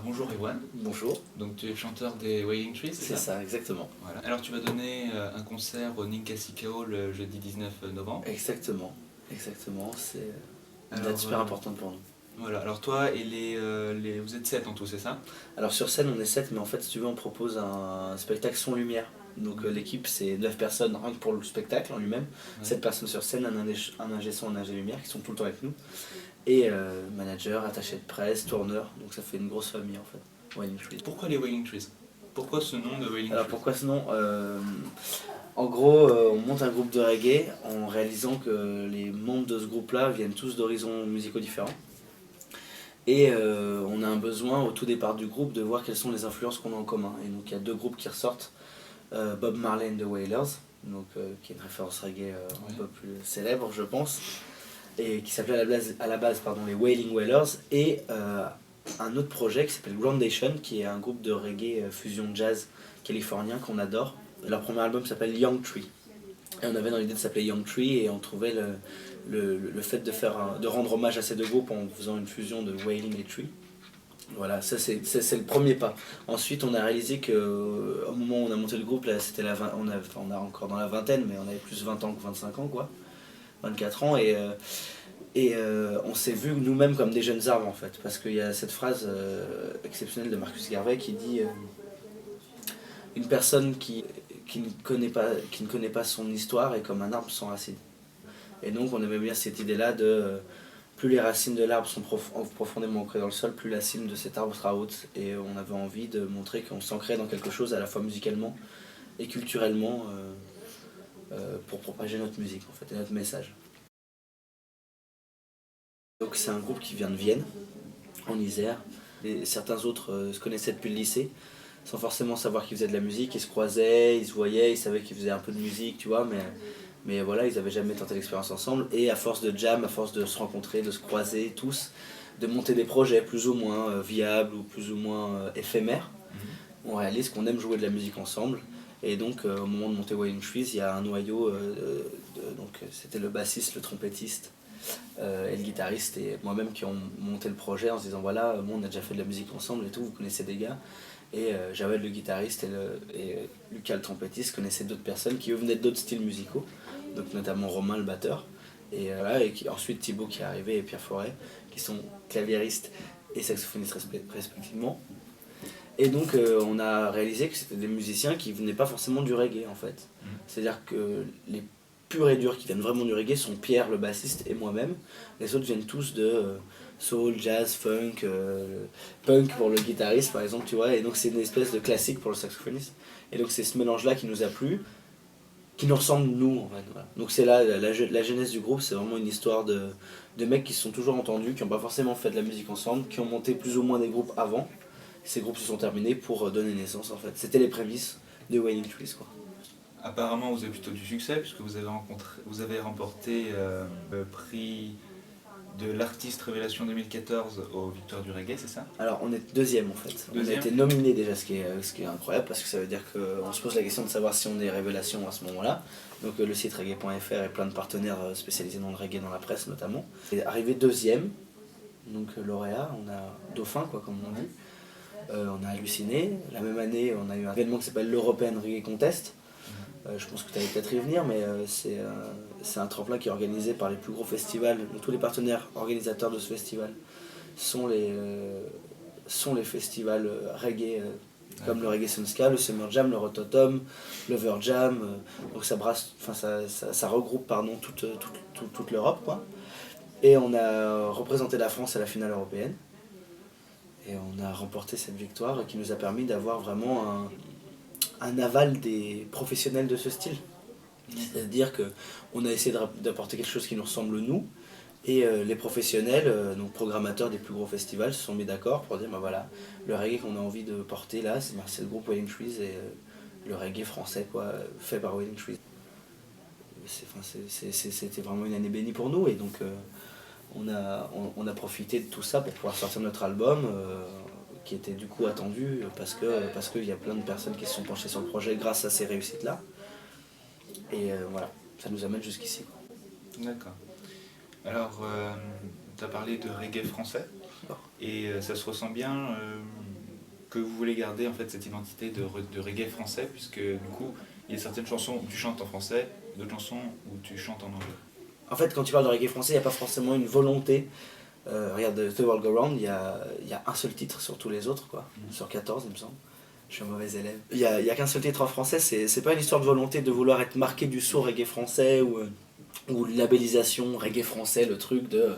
Bonjour Ewan, Bonjour, donc tu es le chanteur des Wailing Trees, c'est ça, exactement. Voilà. Alors tu vas donner un concert au Ninkasi Kao le jeudi 19 novembre. Exactement, exactement, c'est une Alors, date super importante pour nous. Voilà, alors toi et vous êtes 7 en tout, c'est ça? Alors sur scène on est 7, mais en fait si tu veux on propose un spectacle son lumière. Donc l'équipe c'est 9 personnes rien que pour le spectacle en lui-même, Ouais. 7 personnes sur scène, un ingé son, un ingé lumière qui sont tout le temps avec nous. Et manager, attaché de presse, tourneur, donc ça fait une grosse famille en fait. Wailing Trees. Pourquoi les Wailing Trees? Pourquoi ce nom de Wailing Alors Trees? pourquoi ce nom En gros, on monte un groupe de reggae en réalisant que les membres de ce groupe-là viennent tous d'horizons musicaux différents. Et on a un besoin au tout départ du groupe de voir quelles sont les influences qu'on a en commun. Et donc il y a deux groupes qui ressortent, Bob Marley and the Wailers, donc, qui est une référence reggae un peu plus célèbre je pense, et qui s'appelait à la base les Wailing Wailers, et un autre projet qui s'appelle Groundation, qui est un groupe de reggae fusion jazz californien qu'on adore. Leur premier album s'appelle Young Tree. Et on avait dans l'idée de s'appeler Young Tree, et on trouvait le fait de rendre hommage à ces deux groupes en faisant une fusion de Wailing et Tree. Voilà, ça c'est le premier pas. Ensuite, on a réalisé qu'au moment où on a monté le groupe, là, c'était on a encore dans la vingtaine, mais on avait plus 20 ans que 25 ans, quoi. 24 ans, et on s'est vu nous-mêmes comme des jeunes arbres, en fait. Parce qu'il y a cette phrase exceptionnelle de Marcus Garvey qui dit une personne qui ne connaît pas son histoire est comme un arbre sans racines. Et donc on aimait bien cette idée-là de plus les racines de l'arbre sont profondément ancrées dans le sol, plus la cime de cet arbre sera haute. Et on avait envie de montrer qu'on s'ancrait dans quelque chose à la fois musicalement et culturellement pour propager notre musique en fait, et notre message. Donc c'est un groupe qui vient de Vienne, en Isère. Et certains autres se connaissaient depuis le lycée, sans forcément savoir qu'ils faisaient de la musique. Ils se croisaient, ils se voyaient, ils savaient qu'ils faisaient un peu de musique, tu vois, mais voilà, ils n'avaient jamais tenté l'expérience ensemble. Et à force de jam, à force de se rencontrer, de se croiser tous, de monter des projets plus ou moins viables ou plus ou moins éphémères, on réalise qu'on aime jouer de la musique ensemble. Et donc au moment de monter Wailing Trees, il y a un noyau, donc c'était le bassiste, le trompettiste et le guitariste et moi-même qui ont monté le projet en se disant voilà, bon, on a déjà fait de la musique ensemble et tout, vous connaissez des gars. Et Jawed le guitariste et Lucas le trompettiste connaissaient d'autres personnes qui eux venaient d'autres styles musicaux, donc notamment Romain le batteur, et, voilà, et ensuite Thibaut qui est arrivé et Pierre Forêt, qui sont claviéristes et saxophonistes respectivement. Et donc on a réalisé que c'était des musiciens qui venaient pas forcément du reggae en fait. C'est-à-dire que les purs et durs qui viennent vraiment du reggae sont Pierre le bassiste et moi-même. Les autres viennent tous de soul, jazz, funk, punk pour le guitariste par exemple, tu vois. Et donc c'est une espèce de classique pour le saxophoniste. Et donc c'est ce mélange-là qui nous a plu, qui nous ressemble nous en fait. Voilà. Donc c'est là la genèse du groupe, c'est vraiment une histoire de mecs qui se sont toujours entendus, qui n'ont pas forcément fait de la musique ensemble, qui ont monté plus ou moins des groupes avant. Ces groupes se sont terminés pour donner naissance en fait. C'était les prémices de Wailing Trees quoi. Apparemment vous avez plutôt du succès puisque vous avez remporté le prix de l'artiste révélation 2014 aux Victoires du Reggae, c'est ça? Alors on est deuxième en fait. Deuxième. On a été nominé déjà, ce qui est incroyable parce que ça veut dire qu'on se pose la question de savoir si on est révélation à ce moment-là. Donc le site reggae.fr et plein de partenaires spécialisés dans le reggae, dans la presse notamment. Et arrivé deuxième, donc lauréat, on a dauphin quoi comme on dit. On a halluciné. La même année, on a eu un événement qui s'appelle l'European Reggae Contest. Je pense que tu allais peut-être y venir, mais c'est un tremplin qui est organisé par les plus gros festivals. Donc, tous les partenaires organisateurs de ce festival sont les festivals reggae, comme le Reggae Sunska, le Summer Jam, le Rototom, l'Over Jam. Donc ça brasse, ça regroupe toute l'Europe, quoi. Et on a représenté la France à la finale européenne. Et on a remporté cette victoire qui nous a permis d'avoir vraiment un aval des professionnels de ce style. C'est-à-dire qu'on a essayé d'apporter quelque chose qui nous ressemble nous, et les professionnels, donc programmateurs des plus gros festivals, se sont mis d'accord pour dire bah voilà, le reggae qu'on a envie de porter là, c'est le groupe Wailing Trees et le reggae français quoi, fait par Wailing Trees. C'était vraiment une année bénie pour nous, et donc on a profité de tout ça pour pouvoir sortir notre album qui était du coup attendu parce qu'il y a plein de personnes qui se sont penchées sur le projet grâce à ces réussites là, et voilà, ça nous amène jusqu'ici. D'accord. Alors tu as parlé de reggae français et ça se ressent bien que vous voulez garder en fait cette identité de reggae français, puisque du coup, il y a certaines chansons où tu chantes en français, d'autres chansons où tu chantes en anglais. En fait, quand tu parles de reggae français, il n'y a pas forcément une volonté. Regarde, The World Go Round, il y a un seul titre sur tous les autres, quoi. Sur 14, il me semble. Je suis un mauvais élève. Il y a qu'un seul titre en français, c'est pas une histoire de volonté de vouloir être marqué du sceau reggae français ou labellisation reggae français, le truc de...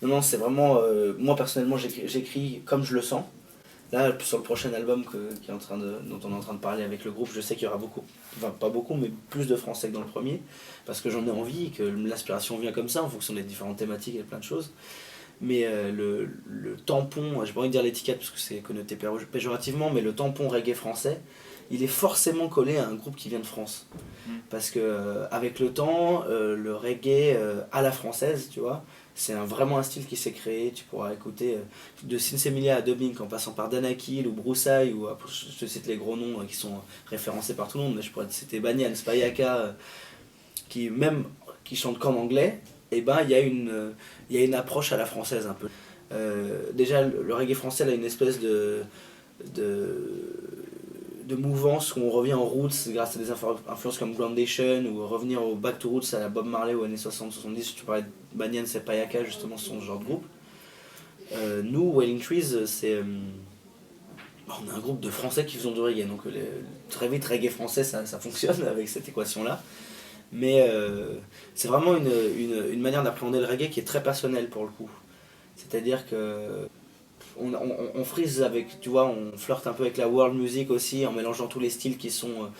Non, non, c'est vraiment... moi, personnellement, j'écris comme je le sens. Là, sur le prochain album dont on est en train de parler avec le groupe, je sais qu'il y aura beaucoup, enfin pas beaucoup, mais plus de français que dans le premier, parce que j'en ai envie, que l'inspiration vient comme ça, en fonction des différentes thématiques et plein de choses. Mais le tampon, j'ai pas envie de dire l'étiquette parce que c'est connoté péjorativement, mais le tampon reggae français, il est forcément collé à un groupe qui vient de France. Parce que avec le temps, le reggae à la française, tu vois, c'est vraiment un style qui s'est créé. Tu pourras écouter de Sinsemilia à Dubbing en passant par Danakil ou Broussailles, ou je te cite les gros noms qui sont référencés par tout le monde, mais je pourrais te citer Banyan, Spayaka, qui chantent qu'en anglais. Et ben il y a une approche à la française un peu. Déjà le reggae français a une espèce de mouvance où on revient en roots grâce à des influences comme Groundation, ou revenir au back to roots à la Bob Marley aux années 60-70. Tu parlais de Banyan, c'est Payaka, justement, ce sont ce genre de groupe. Nous, Wailing Trees, on est un groupe de Français qui faisons du reggae, donc très vite reggae français ça fonctionne avec cette équation là. Mais c'est vraiment une manière d'appréhender le reggae qui est très personnelle pour le coup. C'est-à-dire que on frise avec, tu vois, on flirte un peu avec la world music aussi, en mélangeant tous les styles qui sont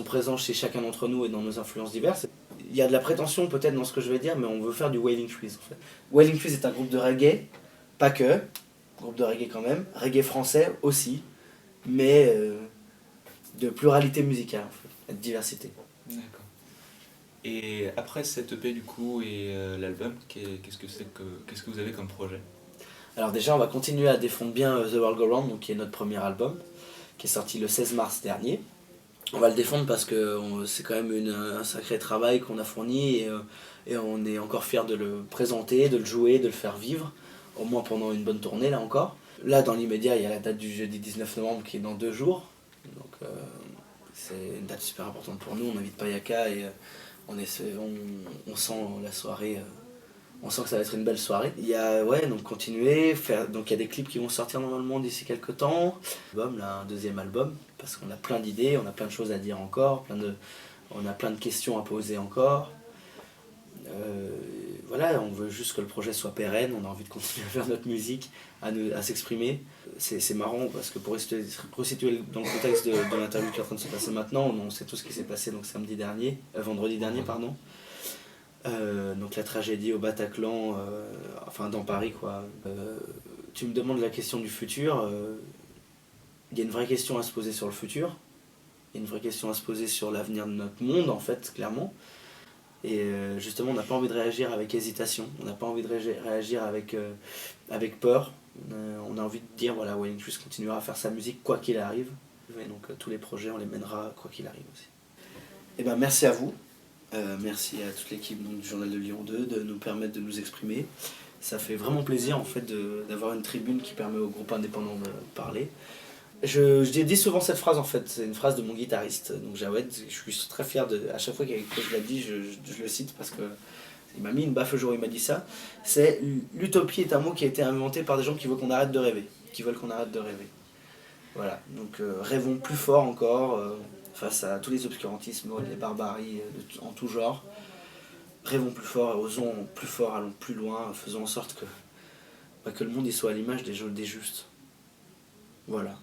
présents chez chacun d'entre nous et dans nos influences diverses. Il y a de la prétention peut-être dans ce que je vais dire, mais on veut faire du Wailing Trees en fait. Wailing Trees est un groupe de reggae, pas que, groupe de reggae quand même, reggae français aussi, mais de pluralité musicale en fait, de diversité. D'accord. Et après cette EP du coup et l'album, qu'est-ce que vous avez comme projet? Alors déjà on va continuer à défendre bien The World Go Round, donc qui est notre premier album, qui est sorti le 16 mars dernier. On va le défendre parce que c'est quand même un sacré travail qu'on a fourni et on est encore fiers de le présenter, de le jouer, de le faire vivre, au moins pendant une bonne tournée là encore. Là dans l'immédiat il y a la date du jeudi 19 novembre qui est dans 2 jours, donc c'est une date super importante pour nous, on invite Payaka et on sent la soirée, on sent que ça va être une belle soirée. Il y a, donc continuer, donc il y a des clips qui vont sortir normalement d'ici quelques temps. Là, un deuxième album, parce qu'on a plein d'idées, on a plein de choses à dire encore, on a plein de questions à poser encore. Voilà, on veut juste que le projet soit pérenne, on a envie de continuer à faire notre musique, à s'exprimer. C'est marrant parce que pour resituer dans le contexte de l'interview qui est en train de se passer maintenant, on sait tout ce qui s'est passé donc vendredi dernier, pardon. Donc la tragédie au Bataclan, enfin dans Paris quoi. Tu me demandes la question du futur, il y a une vraie question à se poser sur le futur, il y a une vraie question à se poser sur l'avenir de notre monde en fait, clairement. Et justement on n'a pas envie de réagir avec hésitation, on n'a pas envie de réagir avec peur. On a envie de dire voilà, Wailing Trees continuera à faire sa musique quoi qu'il arrive. Et donc tous les projets on les mènera quoi qu'il arrive aussi. Et ben merci à vous. Merci à toute l'équipe du Journal de Lyon 2 de nous permettre de nous exprimer. Ça fait vraiment plaisir en fait d'avoir une tribune qui permet au groupe indépendant de parler. Je dis souvent cette phrase en fait, c'est une phrase de mon guitariste, donc Jawed, je suis très fier à chaque fois que je la dis, je le cite parce que il m'a mis une baffe le jour où il m'a dit ça. C'est l'utopie est un mot qui a été inventé par des gens qui veulent qu'on arrête de rêver, Voilà, donc rêvons plus fort encore. Face à tous les obscurantismes, les barbaries en tout genre. Rêvons plus fort, osons plus fort, allons plus loin, faisons en sorte que le monde y soit à l'image des justes. Voilà.